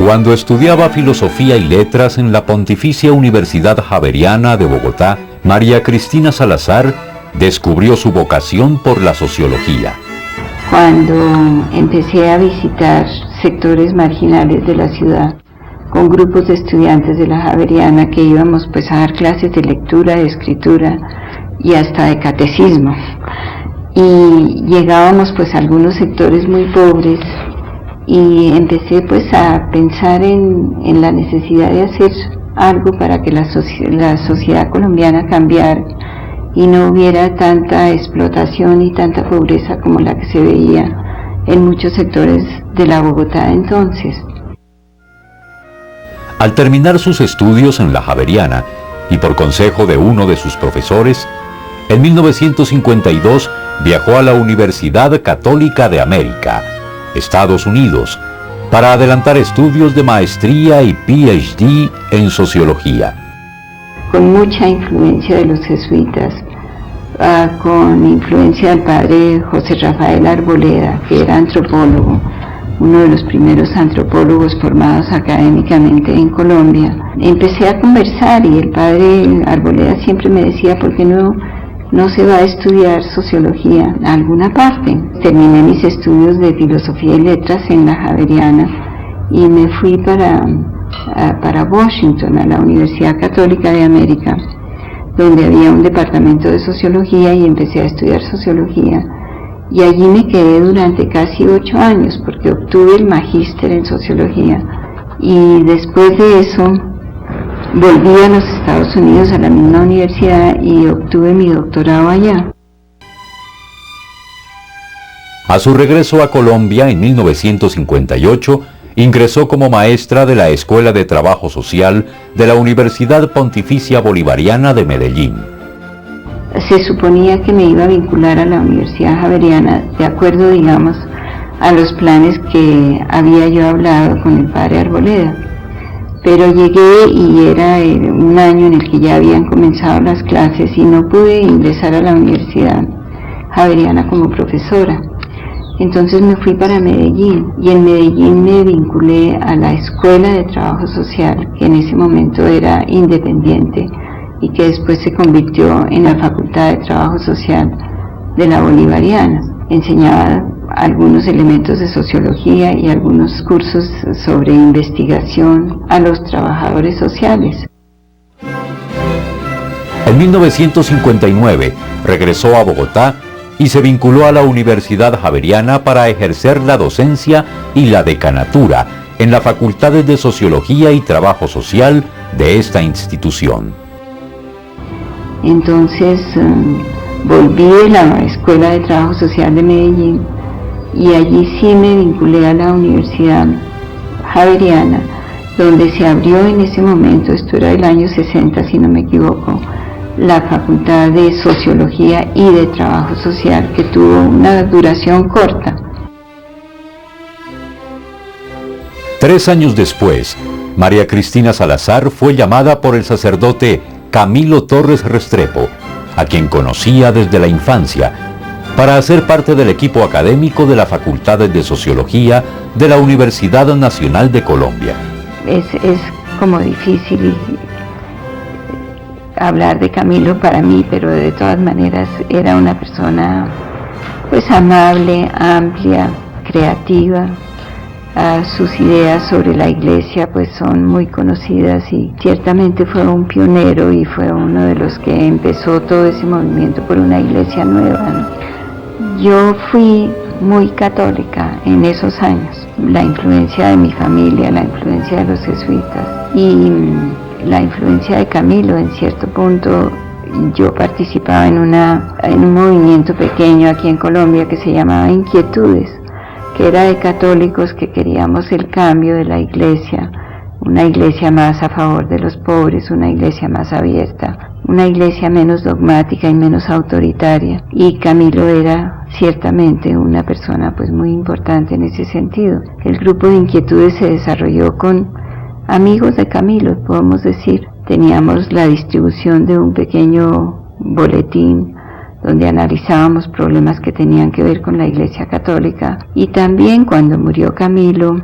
Cuando estudiaba Filosofía y Letras en la Pontificia Universidad Javeriana de Bogotá, María Cristina Salazar descubrió su vocación por la sociología. Cuando empecé a visitar sectores marginales de la ciudad, con grupos de estudiantes de la Javeriana que íbamos pues a dar clases de lectura, de escritura y hasta de catecismo, y llegábamos pues a algunos sectores muy pobres, y empecé pues a pensar en la necesidad de hacer algo para que la sociedad colombiana cambiara y no hubiera tanta explotación y tanta pobreza como la que se veía en muchos sectores de la Bogotá entonces. Al terminar sus estudios en la Javeriana y por consejo de uno de sus profesores, en 1952 viajó a la Universidad Católica de América, Estados Unidos, para adelantar estudios de maestría y PhD en sociología. Con mucha influencia de los jesuitas, con influencia del padre José Rafael Arboleda, que era antropólogo, uno de los primeros antropólogos formados académicamente en Colombia. Empecé a conversar y el padre Arboleda siempre me decía, ¿por qué no se va a estudiar sociología a alguna parte? Terminé mis estudios de Filosofía y Letras en la Javeriana y me fui para Washington, a la Universidad Católica de América, donde había un departamento de sociología, y empecé a estudiar sociología. Y allí me quedé durante casi 8 años, porque obtuve el magíster en sociología. Y después de eso, volví a los Estados Unidos, a la misma universidad, y obtuve mi doctorado allá. A su regreso a Colombia en 1958, ingresó como maestra de la Escuela de Trabajo Social de la Universidad Pontificia Bolivariana de Medellín. Se suponía que me iba a vincular a la Universidad Javeriana de acuerdo, digamos, a los planes que había yo hablado con el padre Arboleda. Pero llegué y era un año en el que ya habían comenzado las clases y no pude ingresar a la Universidad Javeriana como profesora. Entonces me fui para Medellín, y en Medellín me vinculé a la Escuela de Trabajo Social, que en ese momento era independiente y que después se convirtió en la Facultad de Trabajo Social de la Bolivariana. Enseñaba algunos elementos de sociología y algunos cursos sobre investigación a los trabajadores sociales. En 1959 regresó a Bogotá y se vinculó a la Universidad Javeriana para ejercer la docencia y la decanatura en las facultades de Sociología y Trabajo Social de esta institución. Entonces volví de la Escuela de Trabajo Social de Medellín y allí sí me vinculé a la Universidad Javeriana, donde se abrió en ese momento, esto era del año 60 si no me equivoco, la Facultad de Sociología y de Trabajo Social, que tuvo una duración corta. 3 años después, María Cristina Salazar fue llamada por el sacerdote Camilo Torres Restrepo, a quien conocía desde la infancia, para hacer parte del equipo académico de la Facultad de Sociología de la Universidad Nacional de Colombia. Es como difícil hablar de Camilo para mí, pero de todas maneras era una persona pues amable, amplia, creativa. Sus ideas sobre la iglesia pues son muy conocidas y ciertamente fue un pionero y fue uno de los que empezó todo ese movimiento por una iglesia nueva, ¿no? Yo fui muy católica en esos años. La influencia de mi familia, la influencia de los jesuitas y la influencia de Camilo, en cierto punto. Yo participaba en un movimiento pequeño aquí en Colombia que se llamaba Inquietudes, que era de católicos que queríamos el cambio de la iglesia, una iglesia más a favor de los pobres, una iglesia más abierta, una iglesia menos dogmática y menos autoritaria. Y Camilo era ciertamente una persona pues muy importante en ese sentido. El grupo de Inquietudes se desarrolló con amigos de Camilo, podemos decir. Teníamos la distribución de un pequeño boletín donde analizábamos problemas que tenían que ver con la Iglesia Católica. Y también cuando murió Camilo,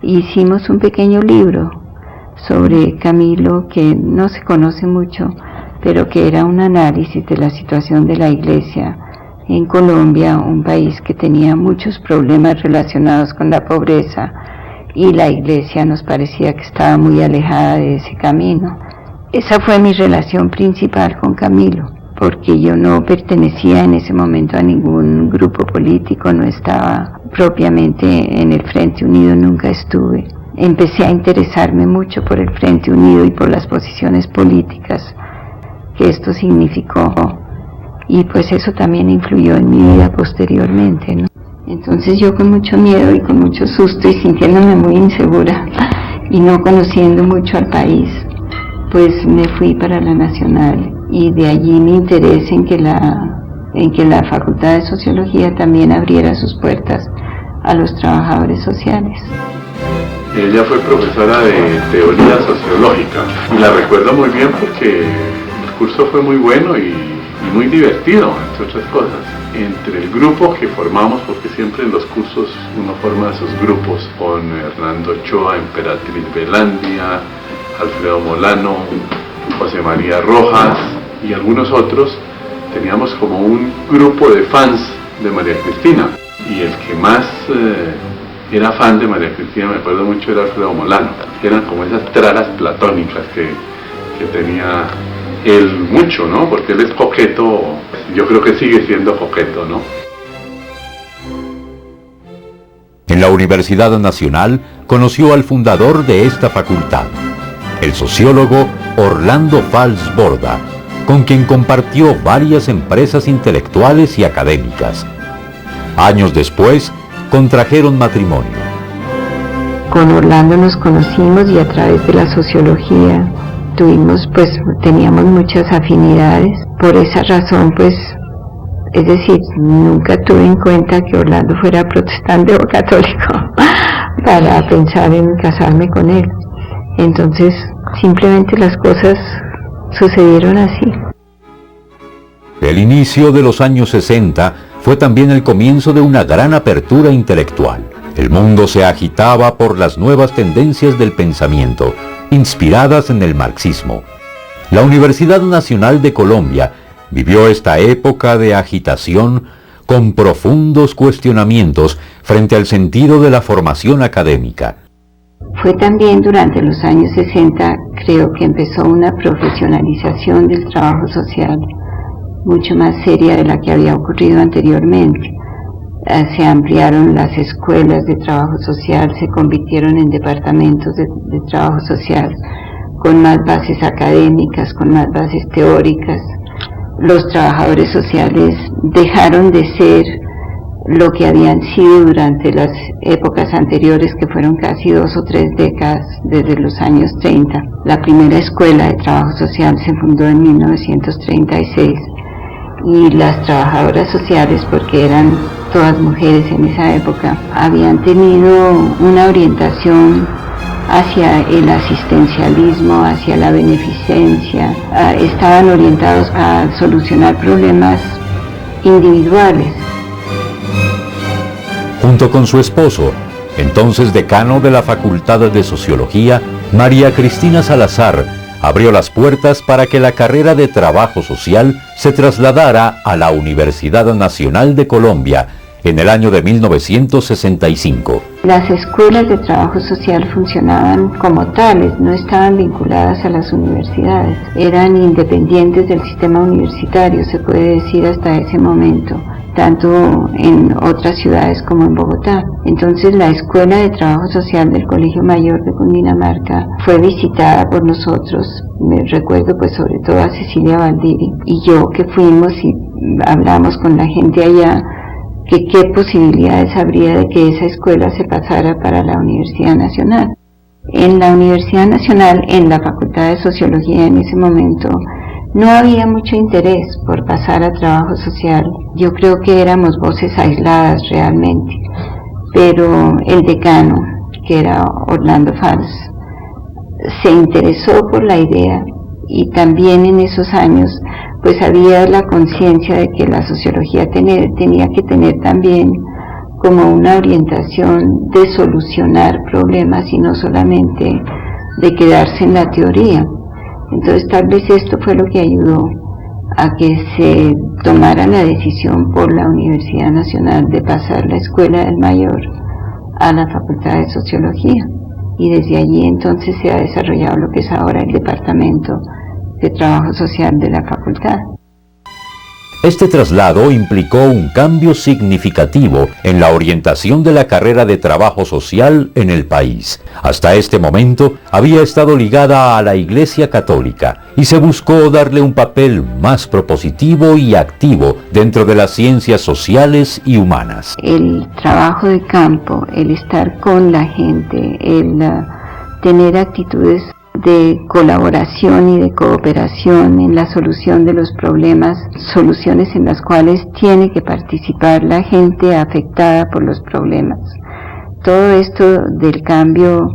hicimos un pequeño libro sobre Camilo que no se conoce mucho, pero que era un análisis de la situación de la Iglesia en Colombia, un país que tenía muchos problemas relacionados con la pobreza, y la Iglesia nos parecía que estaba muy alejada de ese camino. Esa fue mi relación principal con Camilo, porque yo no pertenecía en ese momento a ningún grupo político, no estaba propiamente en el Frente Unido, nunca estuve. Empecé a interesarme mucho por el Frente Unido y por las posiciones políticas que esto significó, y pues eso también influyó en mi vida posteriormente, ¿no? Entonces yo, con mucho miedo y con mucho susto y sintiéndome muy insegura y no conociendo mucho al país, pues me fui para la Nacional, y de allí mi interés en que la Facultad de Sociología también abriera sus puertas a los trabajadores sociales. Ella fue profesora de teoría sociológica y la recuerdo muy bien porque el curso fue muy bueno y muy divertido, entre otras cosas. Entre el grupo que formamos, porque siempre en los cursos uno forma esos grupos, con Hernando Ochoa, Emperatriz Velandia, Alfredo Molano, José María Rojas y algunos otros, teníamos como un grupo de fans de María Cristina, y el que más era fan de María Cristina, me acuerdo mucho, era Alfredo Molano. Eran como esas traras platónicas que tenía él mucho, ¿no? Porque él es coqueto, yo creo que sigue siendo coqueto, ¿no? En la Universidad Nacional conoció al fundador de esta facultad, el sociólogo Orlando Fals Borda, con quien compartió varias empresas intelectuales y académicas. Años después, contrajeron matrimonio. Con Orlando nos conocimos, y a través de la sociología teníamos muchas afinidades. Por esa razón, es decir, nunca tuve en cuenta que Orlando fuera protestante o católico para pensar en casarme con él. Entonces, simplemente las cosas sucedieron así. El inicio de los años 60 fue también el comienzo de una gran apertura intelectual. El mundo se agitaba por las nuevas tendencias del pensamiento, inspiradas en el marxismo. La Universidad Nacional de Colombia vivió esta época de agitación con profundos cuestionamientos frente al sentido de la formación académica. Fue también durante los años 60, creo, que empezó una profesionalización del trabajo social, mucho más seria de la que había ocurrido anteriormente. Se ampliaron las escuelas de trabajo social, se convirtieron en departamentos de trabajo social, con más bases académicas, con más bases teóricas. Los trabajadores sociales dejaron de ser lo que habían sido durante las épocas anteriores, que fueron casi 2 o 3 décadas, desde los años 30. La primera escuela de trabajo social se fundó en 1936, y las trabajadoras sociales, porque eran todas mujeres en esa época, habían tenido una orientación hacia el asistencialismo, hacia la beneficencia, estaban orientados a solucionar problemas individuales. Junto con su esposo, entonces decano de la Facultad de Sociología, María Cristina Salazar abrió las puertas para que la carrera de trabajo social se trasladara a la Universidad Nacional de Colombia en el año de 1965. Las escuelas de trabajo social funcionaban como tales, no estaban vinculadas a las universidades, eran independientes del sistema universitario, se puede decir hasta ese momento, tanto en otras ciudades como en Bogotá. Entonces la Escuela de Trabajo Social del Colegio Mayor de Cundinamarca fue visitada por nosotros, me recuerdo sobre todo a Cecilia Valdiri y yo, que fuimos y hablamos con la gente allá, que qué posibilidades habría de que esa escuela se pasara para la Universidad Nacional. En la Universidad Nacional, en la Facultad de Sociología en ese momento, no había mucho interés por pasar a trabajo social. Yo creo que éramos voces aisladas realmente, pero el decano, que era Orlando Fals, se interesó por la idea, y también en esos años había la conciencia de que la sociología tenía que tener también como una orientación de solucionar problemas y no solamente de quedarse en la teoría. Entonces tal vez esto fue lo que ayudó a que se tomara la decisión por la Universidad Nacional de pasar la Escuela del Mayor a la Facultad de Sociología, y desde allí entonces se ha desarrollado lo que es ahora el Departamento de Trabajo Social de la Facultad. Este traslado implicó un cambio significativo en la orientación de la carrera de trabajo social en el país. Hasta este momento había estado ligada a la Iglesia Católica y se buscó darle un papel más propositivo y activo dentro de las ciencias sociales y humanas. El trabajo de campo, el estar con la gente, el tener actitudes de colaboración y de cooperación en la solución de los problemas, soluciones en las cuales tiene que participar la gente afectada por los problemas. Todo esto del cambio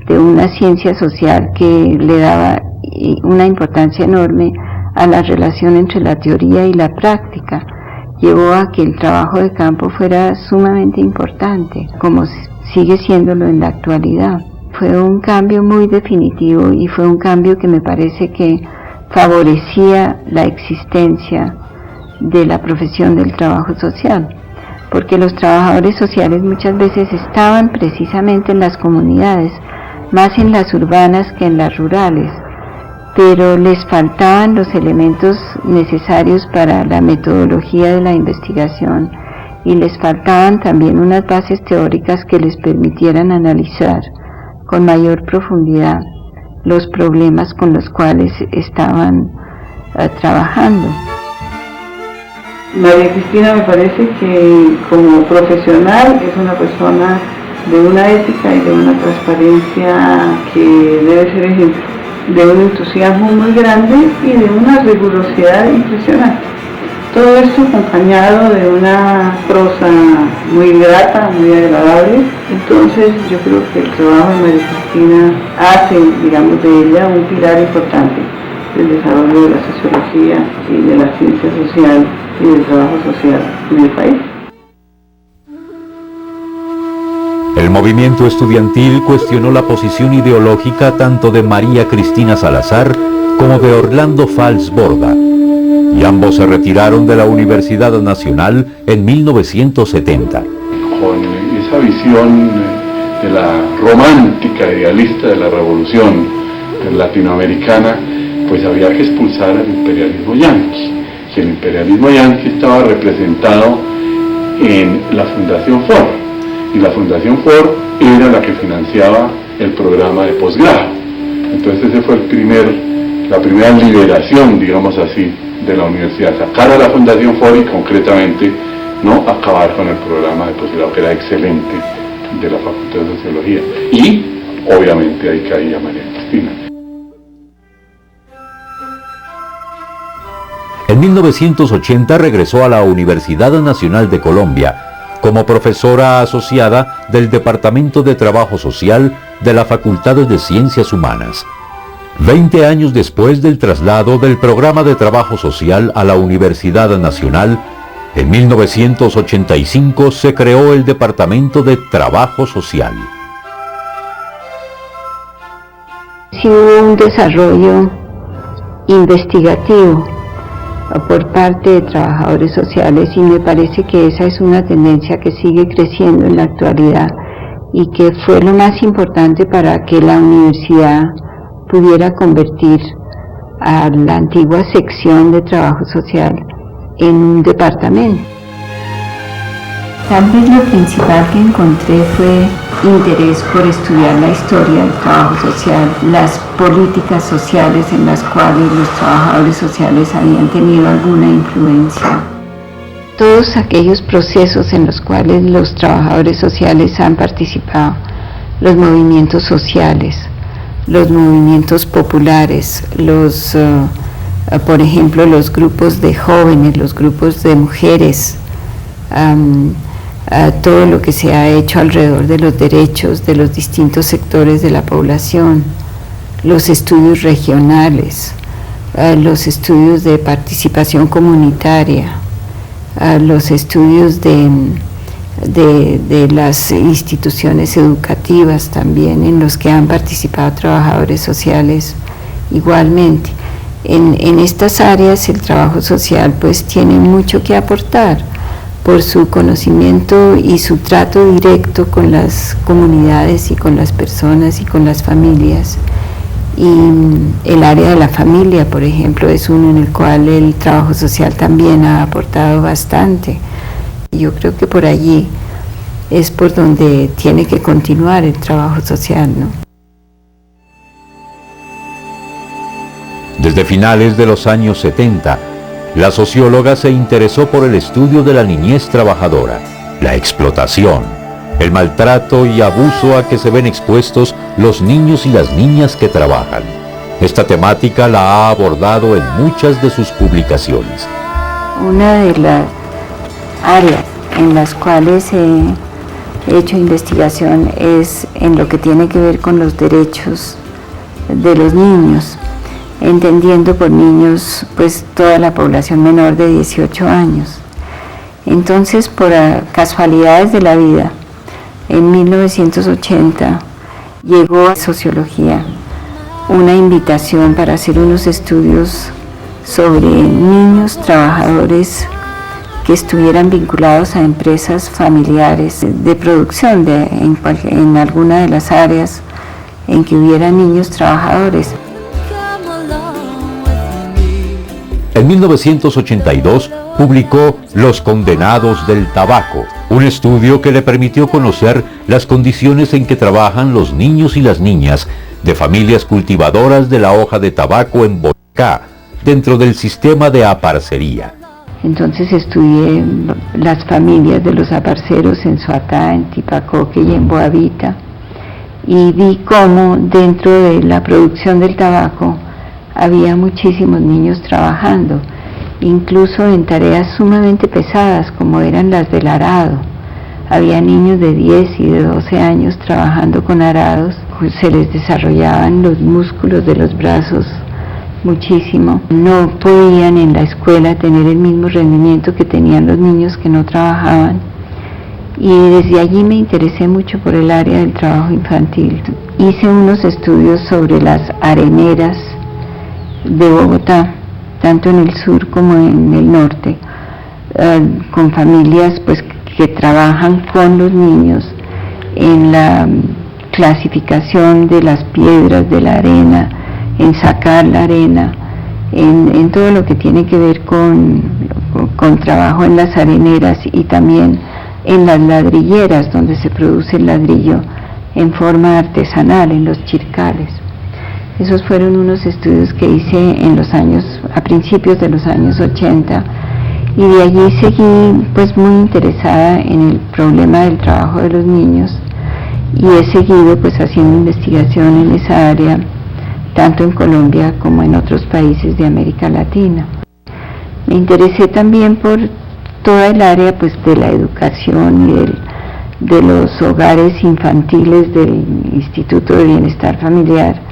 de una ciencia social que le daba una importancia enorme a la relación entre la teoría y la práctica, llevó a que el trabajo de campo fuera sumamente importante, como sigue siéndolo en la actualidad. Fue un cambio muy definitivo y fue un cambio que me parece que favorecía la existencia de la profesión del trabajo social, porque los trabajadores sociales muchas veces estaban precisamente en las comunidades, más en las urbanas que en las rurales, pero les faltaban los elementos necesarios para la metodología de la investigación y les faltaban también unas bases teóricas que les permitieran analizar con mayor profundidad los problemas con los cuales estaban trabajando. María Cristina me parece que como profesional es una persona de una ética y de una transparencia que debe ser ejemplo, de un entusiasmo muy grande y de una rigurosidad impresionante. Todo esto acompañado de una prosa muy grata, muy agradable. Entonces yo creo que el trabajo de María Cristina hace, digamos, de ella un pilar importante del desarrollo de la sociología y de la ciencia social y del trabajo social en el país. El movimiento estudiantil cuestionó la posición ideológica tanto de María Cristina Salazar como de Orlando Fals Borda, y ambos se retiraron de la Universidad Nacional en 1970. Con esa visión de la romántica idealista de la revolución latinoamericana, pues había que expulsar al imperialismo yanqui. Y el imperialismo yanqui estaba representado en la Fundación Ford, y la Fundación Ford era la que financiaba el programa de posgrado. Entonces ese fue la primera liberación, digamos así, de la universidad, sacar a la Fundación Ford y concretamente no acabar con el programa de posgrado, que era excelente, de la Facultad de Sociología. Y obviamente ahí caía María Cristina. En 1980 regresó a la Universidad Nacional de Colombia como profesora asociada del Departamento de Trabajo Social de la Facultad de Ciencias Humanas. 20 años después del traslado del programa de trabajo social a la Universidad Nacional, en 1985 se creó el Departamento de Trabajo Social. Sí hubo un desarrollo investigativo por parte de trabajadores sociales y me parece que esa es una tendencia que sigue creciendo en la actualidad y que fue lo más importante para que la universidad pudiera convertir a la antigua sección de trabajo social en un departamento. Tal vez lo principal que encontré fue interés por estudiar la historia del trabajo social, las políticas sociales en las cuales los trabajadores sociales habían tenido alguna influencia. Todos aquellos procesos en los cuales los trabajadores sociales han participado, los movimientos sociales, los movimientos populares, por ejemplo, los grupos de jóvenes, los grupos de mujeres, todo lo que se ha hecho alrededor de los derechos de los distintos sectores de la población, los estudios regionales, los estudios de participación comunitaria, los estudios de de las instituciones educativas también, en los que han participado trabajadores sociales igualmente. En estas áreas el trabajo social pues tiene mucho que aportar por su conocimiento y su trato directo con las comunidades y con las personas y con las familias. Y el área de la familia, por ejemplo, es uno en el cual el trabajo social también ha aportado bastante. Yo creo que por allí es por donde tiene que continuar el trabajo social, ¿no? Desde finales de los años 70, la socióloga se interesó por el estudio de la niñez trabajadora, la explotación, el maltrato y abuso a que se ven expuestos los niños y las niñas que trabajan. Esta temática la ha abordado en muchas de sus publicaciones. Una de las áreas en las cuales he hecho investigación es en lo que tiene que ver con los derechos de los niños, entendiendo por niños pues toda la población menor de 18 años. Entonces, por casualidades de la vida, en 1980 llegó a Sociología una invitación para hacer unos estudios sobre niños trabajadores que estuvieran vinculados a empresas familiares de producción en alguna de las áreas en que hubiera niños trabajadores. En 1982 publicó Los condenados del tabaco, un estudio que le permitió conocer las condiciones en que trabajan los niños y las niñas de familias cultivadoras de la hoja de tabaco en Boyacá, dentro del sistema de aparcería. Entonces estudié las familias de los aparceros en Soatá, en Tipacoque y en Boavita, y vi cómo dentro de la producción del tabaco había muchísimos niños trabajando, incluso en tareas sumamente pesadas como eran las del arado. Había niños de 10 y de 12 años trabajando con arados, se les desarrollaban los músculos de los brazos muchísimo. No podían en la escuela tener el mismo rendimiento que tenían los niños que no trabajaban. Y desde allí me interesé mucho por el área del trabajo infantil. Hice unos estudios sobre las areneras de Bogotá, tanto en el sur como en el norte, con familias pues que trabajan con los niños en la clasificación de las piedras, de la arena, en sacar la arena, en todo lo que tiene que ver con trabajo en las areneras y también en las ladrilleras donde se produce el ladrillo en forma artesanal, en los chircales. Esos fueron unos estudios que hice a principios de los años 80, y de allí seguí pues muy interesada en el problema del trabajo de los niños, y he seguido pues haciendo investigación en esa área, tanto en Colombia como en otros países de América Latina. Me interesé también por toda el área pues de la educación y de los hogares infantiles del Instituto de Bienestar Familiar,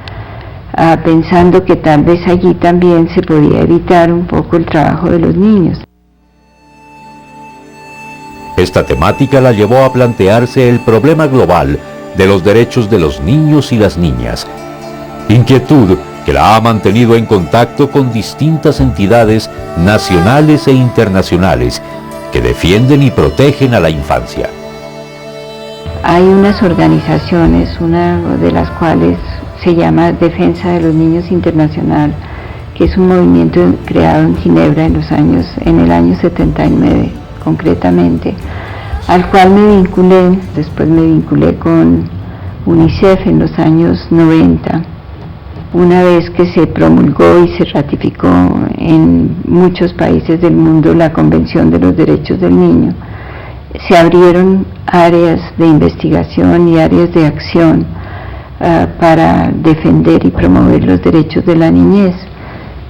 pensando que tal vez allí también se podía evitar un poco el trabajo de los niños. Esta temática la llevó a plantearse el problema global de los derechos de los niños y las niñas, inquietud que la ha mantenido en contacto con distintas entidades nacionales e internacionales que defienden y protegen a la infancia. Hay unas organizaciones, una de las cuales se llama Defensa de los Niños Internacional, que es un movimiento creado en Ginebra en el año 79 concretamente, al cual me vinculé. Después me vinculé con UNICEF en los años 90, una vez que se promulgó y se ratificó en muchos países del mundo la Convención de los Derechos del Niño. Se abrieron áreas de investigación y áreas de acción para defender y promover los derechos de la niñez.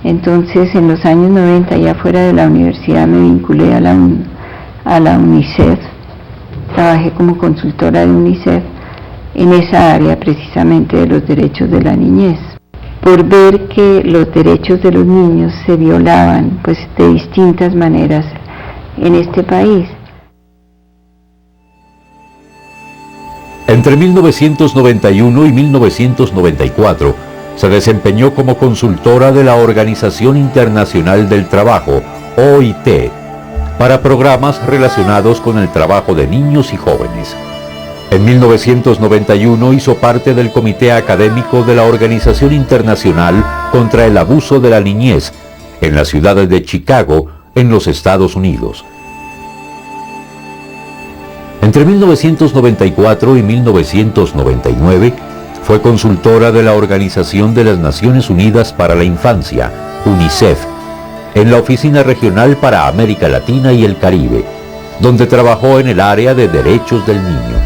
Entonces, en los años 90, ya fuera de la universidad, me vinculé a la UNICEF. Trabajé como consultora de UNICEF en esa área precisamente de los derechos de la niñez, por ver que los derechos de los niños se violaban pues de distintas maneras en este país. Entre 1991 y 1994 se desempeñó como consultora de la Organización Internacional del Trabajo, OIT, para programas relacionados con el trabajo de niños y jóvenes. En 1991 hizo parte del Comité Académico de la Organización Internacional contra el Abuso de la Niñez en las ciudades de Chicago, en los Estados Unidos. Entre 1994 y 1999 fue consultora de la Organización de las Naciones Unidas para la Infancia, UNICEF, en la Oficina Regional para América Latina y el Caribe, donde trabajó en el área de derechos del niño.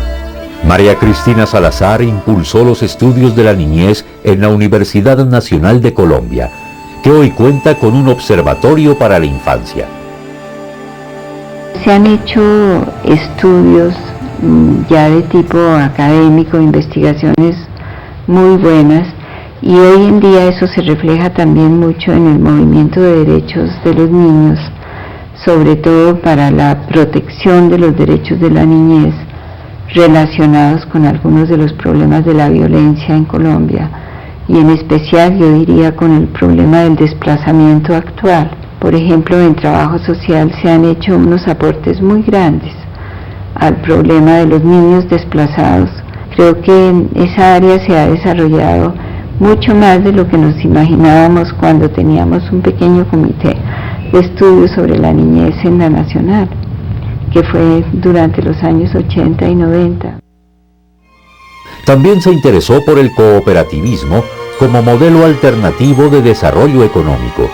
María Cristina Salazar impulsó los estudios de la niñez en la Universidad Nacional de Colombia, que hoy cuenta con un observatorio para la infancia. Se han hecho estudios ya de tipo académico, investigaciones muy buenas, y hoy en día eso se refleja también mucho en el movimiento de derechos de los niños, sobre todo para la protección de los derechos de la niñez relacionados con algunos de los problemas de la violencia en Colombia, y en especial yo diría con el problema del desplazamiento actual. Por ejemplo, en trabajo social se han hecho unos aportes muy grandes al problema de los niños desplazados. Creo que en esa área se ha desarrollado mucho más de lo que nos imaginábamos cuando teníamos un pequeño comité de estudios sobre la niñez en la Nacional, que fue durante los años 80 y 90. También se interesó por el cooperativismo como modelo alternativo de desarrollo económico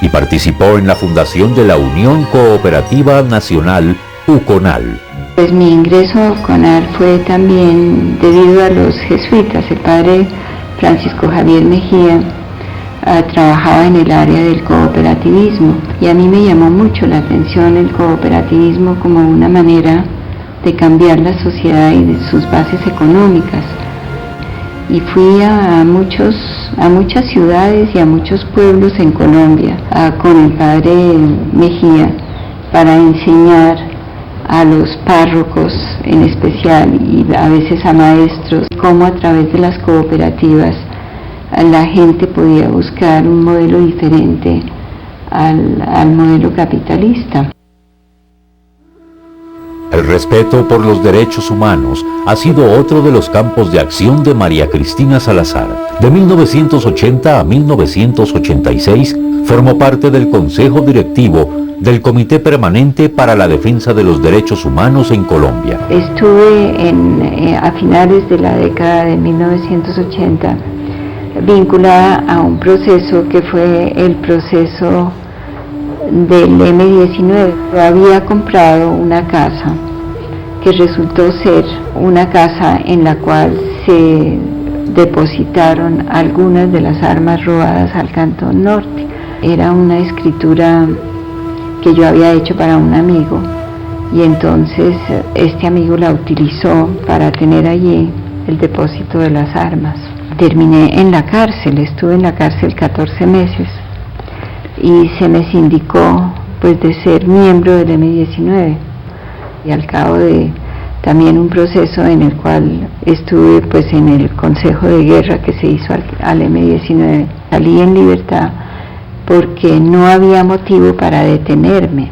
y participó en la fundación de la Unión Cooperativa Nacional, UCONAL. Pues mi ingreso a UCONAL fue también debido a los jesuitas. El padre Francisco Javier Mejía trabajaba en el área del cooperativismo, y a mí me llamó mucho la atención el cooperativismo como una manera de cambiar la sociedad y de sus bases económicas. Y fui a muchas ciudades y a muchos pueblos en Colombia con el padre Mejía para enseñar a los párrocos en especial, y a veces a maestros, cómo a través de las cooperativas la gente podía buscar un modelo diferente al modelo capitalista. El respeto por los derechos humanos ha sido otro de los campos de acción de María Cristina Salazar. De 1980 a 1986 formó parte del Consejo Directivo del Comité Permanente para la Defensa de los Derechos Humanos en Colombia. Estuve a finales de la década de 1980 vinculada a un proceso que fue el proceso del M-19. Había comprado una casa que resultó ser una casa en la cual se depositaron algunas de las armas robadas al Cantón Norte. Era una escritura que yo había hecho para un amigo, y entonces este amigo la utilizó para tener allí el depósito de las armas. Terminé en la cárcel, estuve en la cárcel 14 meses y se me sindicó pues de ser miembro del M-19, y al cabo de también un proceso en el cual estuve pues en el Consejo de Guerra que se hizo al M-19, salí en libertad porque no había motivo para detenerme,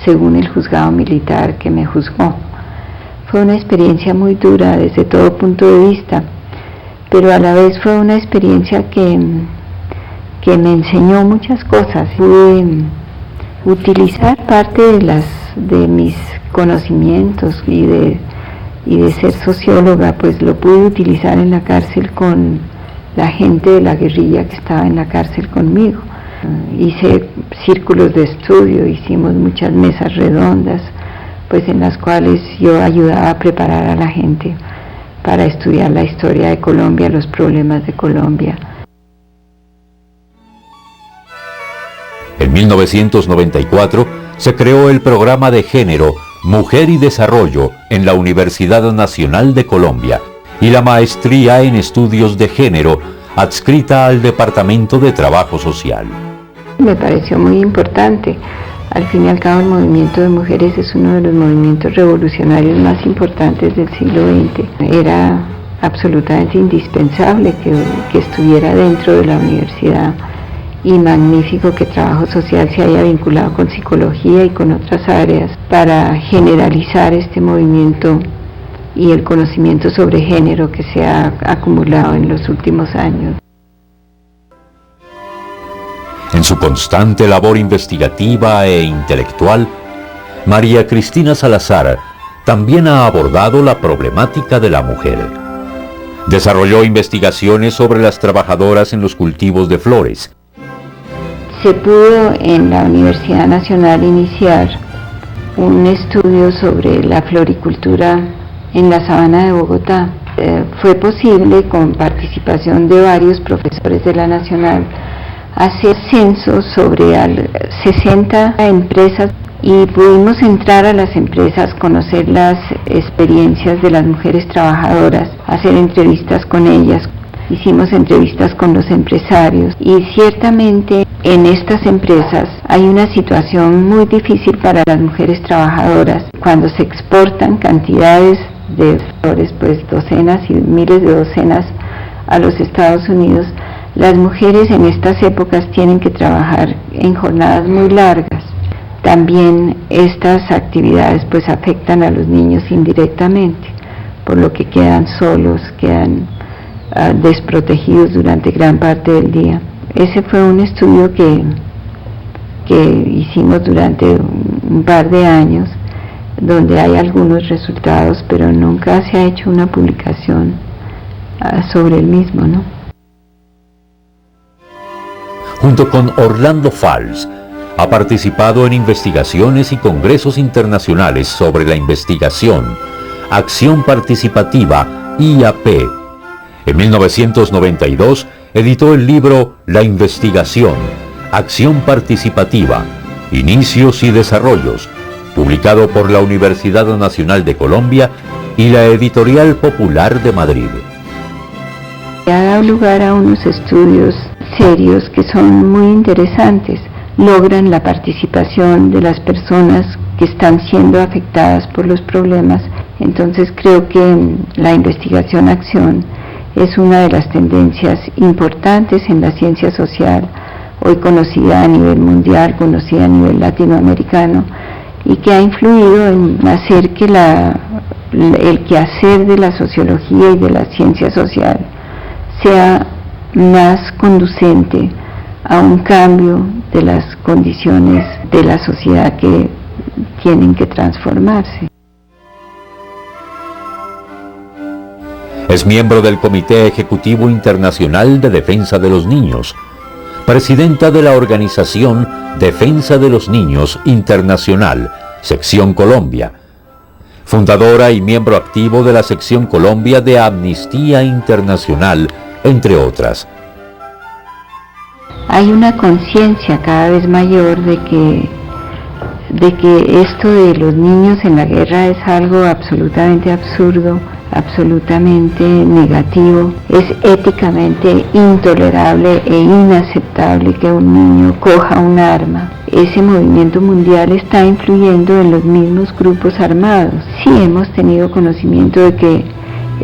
según el juzgado militar que me juzgó. Fue una experiencia muy dura desde todo punto de vista, pero a la vez fue una experiencia que me enseñó muchas cosas. Pude utilizar parte de mis conocimientos y de ser socióloga, pues lo pude utilizar en la cárcel con la gente de la guerrilla que estaba en la cárcel conmigo. Hice círculos de estudio, hicimos muchas mesas redondas, pues en las cuales yo ayudaba a preparar a la gente para estudiar la historia de Colombia, los problemas de Colombia. En 1994 se creó el programa de género Mujer y Desarrollo en la Universidad Nacional de Colombia y la maestría en estudios de género adscrita al Departamento de Trabajo Social. Me pareció muy importante Al fin y al cabo, el movimiento de mujeres es uno de los movimientos revolucionarios más importantes del siglo XX. Era absolutamente indispensable que estuviera dentro de la universidad, y magnífico que trabajo social se haya vinculado con psicología y con otras áreas para generalizar este movimiento y el conocimiento sobre género que se ha acumulado en los últimos años. En su constante labor investigativa e intelectual, María Cristina Salazar también ha abordado la problemática de la mujer. Desarrolló investigaciones sobre las trabajadoras en los cultivos de flores. Se pudo en la Universidad Nacional iniciar un estudio sobre la floricultura en la sabana de Bogotá. Fue posible, con participación de varios profesores de la Nacional, hacer censos sobre 60 empresas y pudimos entrar a las empresas, conocer las experiencias de las mujeres trabajadoras, hacer entrevistas con ellas. Hicimos entrevistas con los empresarios y ciertamente en estas empresas hay una situación muy difícil para las mujeres trabajadoras. Cuando se exportan cantidades de flores, pues docenas y miles de docenas a los Estados Unidos, las mujeres en estas épocas tienen que trabajar en jornadas muy largas. También estas actividades pues afectan a los niños indirectamente, por lo que quedan solos, quedan desprotegidos durante gran parte del día. Ese fue un estudio que hicimos durante un par de años, donde hay algunos resultados, pero nunca se ha hecho una publicación sobre el mismo, ¿no? Junto con Orlando Falls, ha participado en investigaciones y congresos internacionales sobre la investigación, acción participativa, IAP. En 1992 editó el libro La investigación, acción participativa, inicios y desarrollos, publicado por la Universidad Nacional de Colombia y la Editorial Popular de Madrid. Ha dado lugar a unos estudios serios que son muy interesantes. Logran la participación de las personas que están siendo afectadas por los problemas. Entonces creo que la investigación-acción es una de las tendencias importantes en la ciencia social, hoy conocida a nivel mundial, conocida a nivel latinoamericano, y que ha influido en hacer que el quehacer de la sociología y de la ciencia social sea más conducente a un cambio de las condiciones de la sociedad que tienen que transformarse. Es miembro del Comité Ejecutivo Internacional de Defensa de los Niños, presidenta de la organización Defensa de los Niños Internacional, Sección Colombia, fundadora y miembro activo de la Sección Colombia de Amnistía Internacional, entre otras. Hay una conciencia cada vez mayor de que esto de los niños en la guerra es algo absolutamente absurdo, absolutamente negativo. Es éticamente intolerable e inaceptable que un niño coja un arma. Ese movimiento mundial está influyendo en los mismos grupos armados. Sí hemos tenido conocimiento de que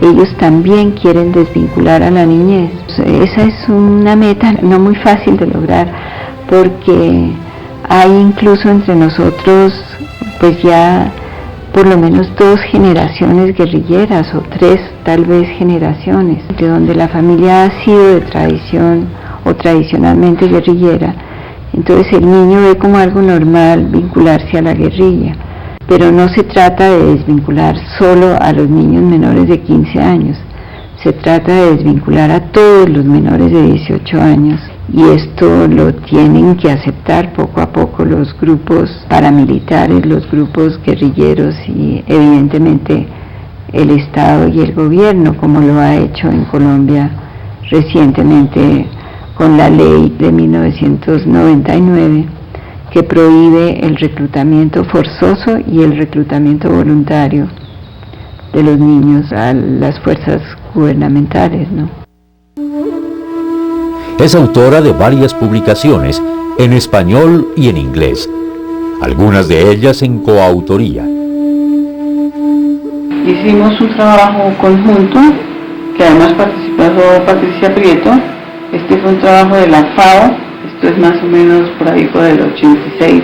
ellos también quieren desvincular a la niñez. Esa es una meta no muy fácil de lograr, porque hay incluso entre nosotros pues ya por lo menos 2 generaciones guerrilleras, o 3 tal vez generaciones, de donde la familia ha sido de tradición o tradicionalmente guerrillera. Entonces el niño ve como algo normal vincularse a la guerrilla, pero no se trata de desvincular solo a los niños menores de 15 años, se trata de desvincular a todos los menores de 18 años, y esto lo tienen que aceptar poco a poco los grupos paramilitares, los grupos guerrilleros y evidentemente el Estado y el gobierno, como lo ha hecho en Colombia recientemente con la ley de 1999 que prohíbe el reclutamiento forzoso y el reclutamiento voluntario de los niños a las fuerzas gubernamentales, ¿no? Es autora de varias publicaciones en español y en inglés. algunas de ellas en coautoría. Hicimos un trabajo conjunto, que además participó Patricia Prieto. Este fue un trabajo de la FAO, esto es más o menos por ahí por el 86,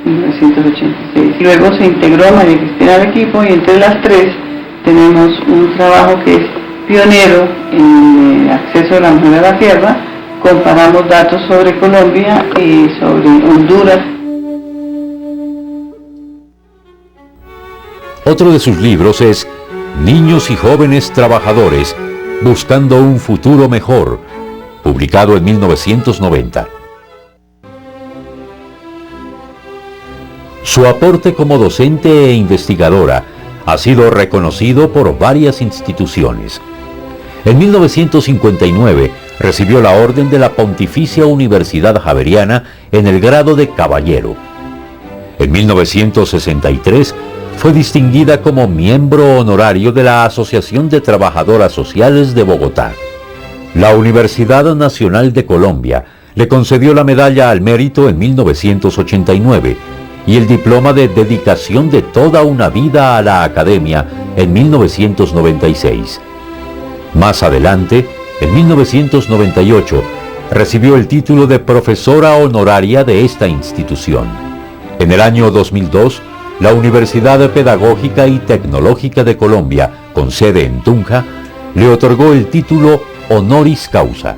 1986. Luego se integró María Cristina al equipo y entre las tres tenemos un trabajo que es pionero en el acceso de la mujer a la tierra. Comparamos datos sobre Colombia y sobre Honduras. Otro de sus libros es Niños y jóvenes trabajadores buscando un futuro mejor, publicado en 1990. Su aporte como docente e investigadora ha sido reconocido por varias instituciones. En 1959 recibió la Orden de la Pontificia Universidad Javeriana en el grado de caballero. En 1963 fue distinguida como miembro honorario de la Asociación de Trabajadoras Sociales de Bogotá. La Universidad Nacional de Colombia le concedió la Medalla al Mérito en 1989 y el Diploma de Dedicación de toda una vida a la Academia en 1996. Más adelante, en 1998, recibió el título de profesora honoraria de esta institución. En el año 2002, la Universidad Pedagógica y Tecnológica de Colombia, con sede en Tunja, le otorgó el título Honoris Causa.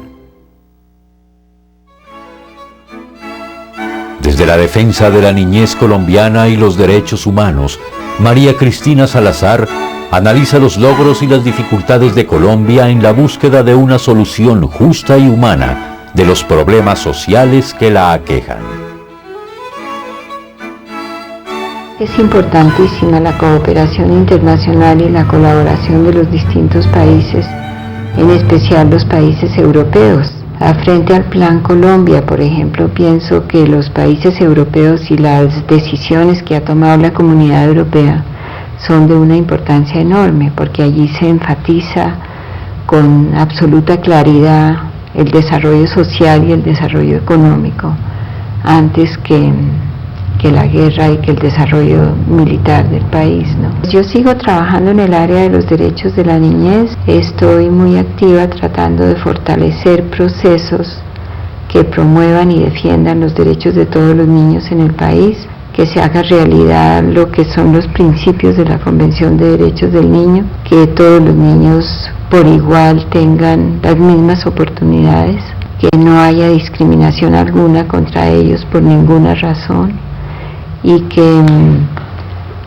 Desde la defensa de la niñez colombiana y los derechos humanos, María Cristina Salazar analiza los logros y las dificultades de Colombia en la búsqueda de una solución justa y humana de los problemas sociales que la aquejan. Es importantísima la cooperación internacional y la colaboración de los distintos países, en especial los países europeos. Frente al Plan Colombia, por ejemplo, pienso que los países europeos y las decisiones que ha tomado la Comunidad Europea son de una importancia enorme, porque allí se enfatiza con absoluta claridad el desarrollo social y el desarrollo económico, antes que la guerra y que el desarrollo militar del país, ¿no? Yo sigo trabajando en el área de los derechos de la niñez. Estoy muy activa tratando de fortalecer procesos que promuevan y defiendan los derechos de todos los niños en el país, que se haga realidad lo que son los principios de la Convención de Derechos del Niño, que todos los niños por igual tengan las mismas oportunidades, que no haya discriminación alguna contra ellos por ninguna razón, y que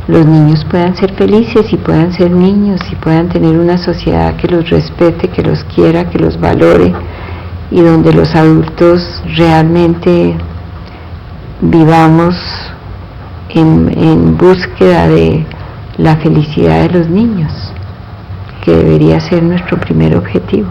los niños puedan ser felices y puedan ser niños y puedan tener una sociedad que los respete, que los quiera, que los valore, y donde los adultos realmente vivamos en búsqueda de la felicidad de los niños, que debería ser nuestro primer objetivo.